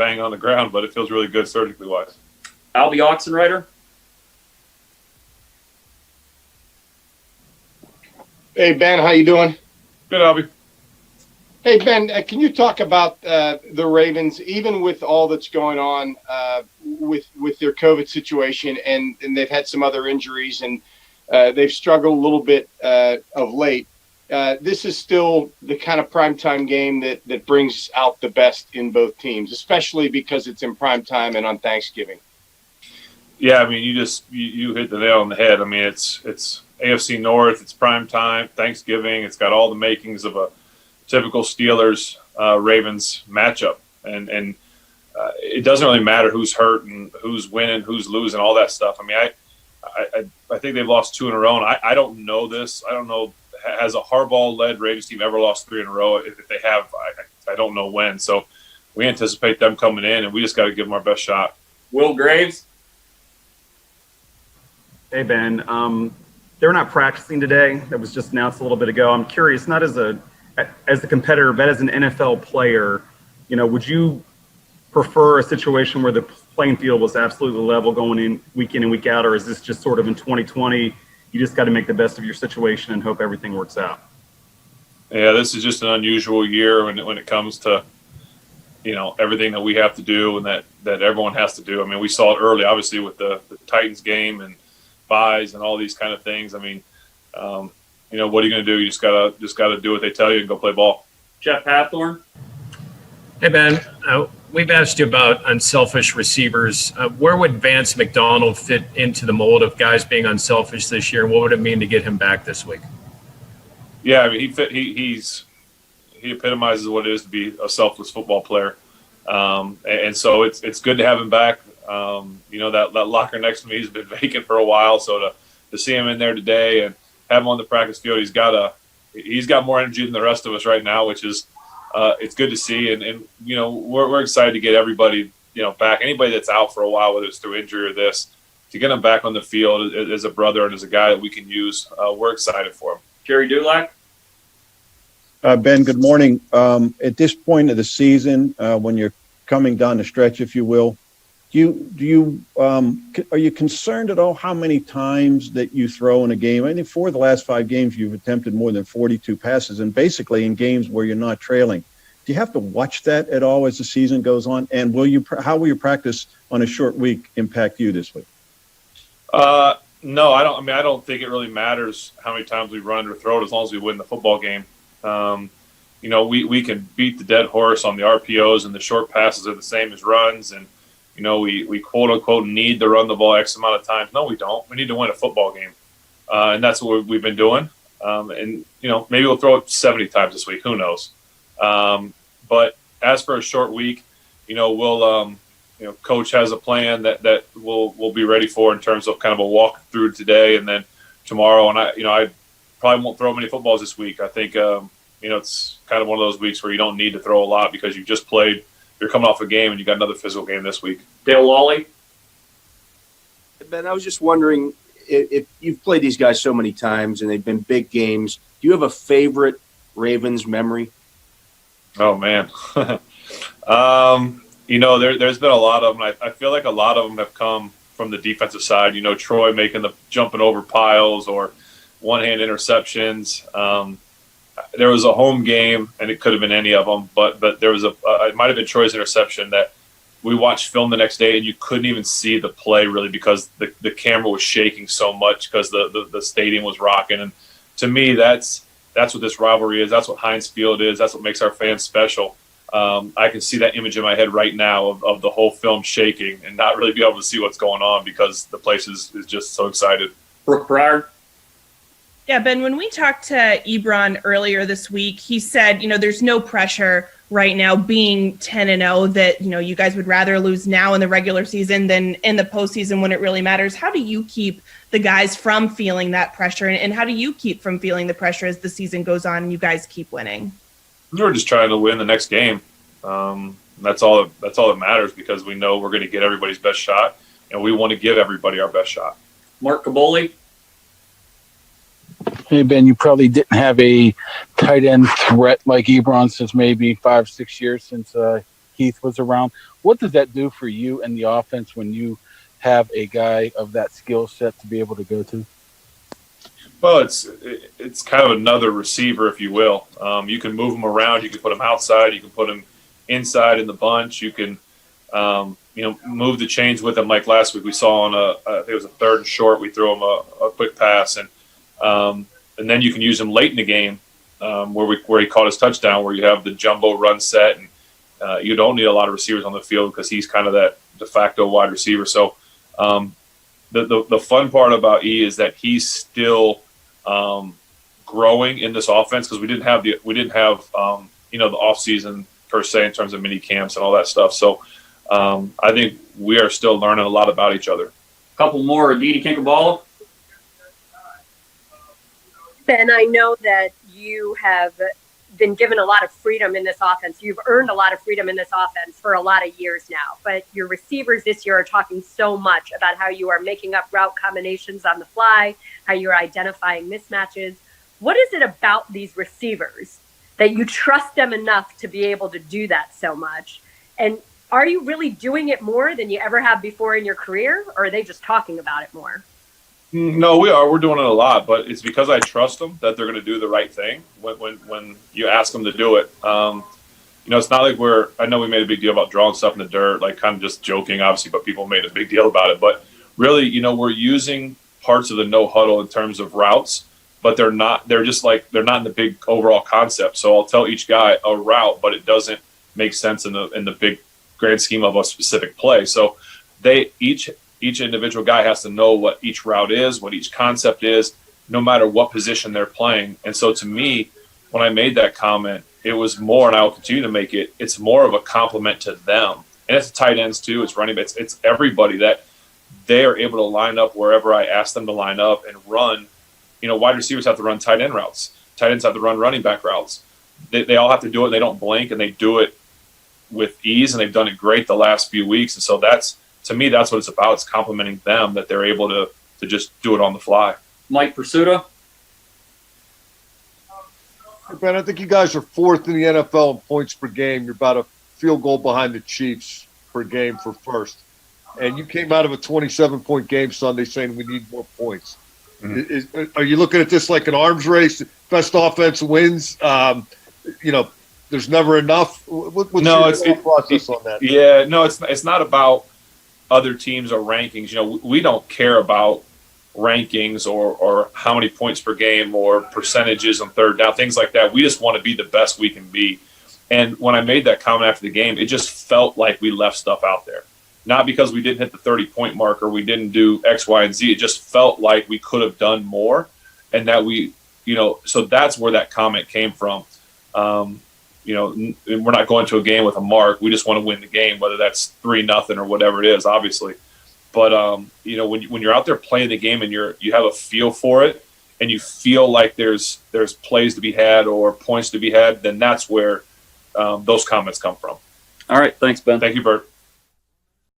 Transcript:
bang on the ground, but it feels really good surgically wise. Albie Oxenreiter. Hey, Ben, how you doing? Good, Albie. Hey, Ben, can you talk about the Ravens, even with all that's going on with their COVID situation, and they've had some other injuries, and they've struggled a little bit of late. This is still the kind of primetime game that brings out the best in both teams, especially because it's in primetime and on Thanksgiving. Yeah, I mean, you hit the nail on the head. I mean, it's AFC North, it's primetime, Thanksgiving. It's got all the makings of a typical Steelers Ravens matchup, and it doesn't really matter who's hurt and who's winning, who's losing, all that stuff. I mean, I think they've lost 2 in a row, and I don't know this. I don't know, has a Harbaugh-led Ravens team ever lost 3 in a row? If they have, I don't know when. So we anticipate them coming in, and we just got to give them our best shot. Will Graves. Hey, Ben. They're not practicing today. That was just announced a little bit ago. I'm curious, not as a competitor, but as an NFL player, would you prefer a situation where the playing field was absolutely level going in and week out, or is this just sort of in 2020, you just got to make the best of your situation and hope everything works out? Yeah, this is just an unusual year when it comes to, everything that we have to do and that everyone has to do. I mean, we saw it early, obviously, with the Titans game and buys and all these kind of things. I mean, what are you going to do? You just gotta do what they tell you and go play ball. Jeff Hathorn. Hey, Ben. We've asked you about unselfish receivers. Where would Vance McDonald fit into the mold of guys being unselfish this year, and what would it mean to get him back this week? Yeah, I mean, he epitomizes what it is to be a selfless football player, and so it's good to have him back. That locker next to me has been vacant for a while, so to see him in there today and have him on the practice field, he's got more energy than the rest of us right now, which is it's good to see. And we're excited to get everybody back. Anybody that's out for a while, whether it's through injury or this, to get him back on the field as a brother and as a guy that we can use. We're excited for him. Jerry Dulac. Ben, good morning. At this point of the season, when you're coming down the stretch, if you will, are you concerned at all how many times that you throw in a game? I think 4 of the last 5 games you've attempted more than 42 passes, and basically in games where you're not trailing. Do you have to watch that at all as the season goes on? And how will your practice on a short week impact you this week? No, I don't. I mean, I don't think it really matters how many times we run or throw it as long as we win the football game. We can beat the dead horse on the RPOs, and the short passes are the same as runs, and we quote unquote need to run the ball X amount of times. No, we don't. We need to win a football game, and that's what we've been doing. And maybe we'll throw it 70 times this week. Who knows? But as for a short week, we'll coach has a plan that we'll be ready for in terms of kind of a walk through today and then tomorrow. And I probably won't throw many footballs this week. I think it's kind of one of those weeks where you don't need to throw a lot because you just played. You're coming off a game and you got another physical game this week. Dale Lawley. Ben, I was just wondering if you've played these guys so many times and they've been big games. Do you have a favorite Ravens memory? Oh man, there's been a lot of them. I feel like a lot of them have come from the defensive side. Troy making the jumping over piles or one-hand interceptions. There was a home game, and it could have been any of them, but there was it might have been Troy's interception that we watched film the next day, and you couldn't even see the play really because the camera was shaking so much because the stadium was rocking. And to me, that's what this rivalry is. That's what Heinz Field is. That's what makes our fans special. I can see that image in my head right now of the whole film shaking and not really be able to see what's going on because the place is just so excited. Brooke Pryor. Yeah, Ben, when we talked to Ebron earlier this week, he said, there's no pressure right now being 10-0 that, you guys would rather lose now in the regular season than in the postseason when it really matters. How do you keep the guys from feeling that pressure? And how do you keep from feeling the pressure as the season goes on and you guys keep winning? We're just trying to win the next game. That's all that matters because we know we're going to get everybody's best shot, and we want to give everybody our best shot. Mark Caboli. Hey, Ben, you probably didn't have a tight end threat like Ebron since maybe 5-6 years since Keith was around. What does that do for you and the offense when you have a guy of that skill set to be able to go to? Well, it's kind of another receiver, if you will. You can move him around. You can put him outside. You can put him inside in the bunch. You can, move the chains with him. Like last week, we saw on I think it was a 3rd and short. We threw him a quick pass, and then you can use him late in the game, where he caught his touchdown, where you have the jumbo run set, and you don't need a lot of receivers on the field because he's kind of that de facto wide receiver. So the fun part about E is that he's still growing in this offense, because we didn't have the off season per se in terms of mini camps and all that stuff. So I think we are still learning a lot about each other. Couple more. Edie Kinkabala. Ben, I know that you have been given a lot of freedom in this offense. You've earned a lot of freedom in this offense for a lot of years now. But your receivers this year are talking so much about how you are making up route combinations on the fly, how you're identifying mismatches. What is it about these receivers that you trust them enough to be able to do that so much? And are you really doing it more than you ever have before in your career, or are they just talking about it more? No, we are. We're doing it a lot, but it's because I trust them that they're going to do the right thing when you ask them to do it. It's not like I know we made a big deal about drawing stuff in the dirt, like kind of just joking, obviously, but people made a big deal about it. But really, we're using parts of the no huddle in terms of routes, but they're not in the big overall concept. So I'll tell each guy a route, but it doesn't make sense in the big grand scheme of a specific play. So each individual guy has to know what each route is, what each concept is, no matter what position they're playing. And so to me, when I made that comment, it was more, and I will continue to make it, it's more of a compliment to them. And it's tight ends too, it's running backs, it's everybody that they are able to line up wherever I ask them to line up and run. Wide receivers have to run tight end routes. Tight ends have to run running back routes. They all have to do it. They don't blink, and they do it with ease, and they've done it great the last few weeks. And so to me, that's what it's about. It's complimenting them that they're able to just do it on the fly. Mike Pursuta. Ben, I think you guys are 4th in the NFL in points per game. You're about a field goal behind the Chiefs per game for first. And you came out of a 27-point game Sunday saying we need more points. Mm-hmm. Are you looking at this like an arms race? Best offense wins? There's never enough? What's your process on that? Yeah, no, it's not about other teams or rankings. We don't care about rankings or how many points per game or percentages on third down, things like that. We just want to be the best we can be. And when I made that comment after the game, it just felt like we left stuff out there. Not because we didn't hit the 30-point mark or we didn't do X, Y, and Z. It just felt like we could have done more, and that so that's where that comment came from. We're not going to a game with a mark. We just want to win the game, whether that's 3-0 or whatever it is, obviously. But when you're out there playing the game and you have a feel for it, and you feel like there's plays to be had or points to be had, then that's where those comments come from. All right, thanks, Ben. Thank you, Bert.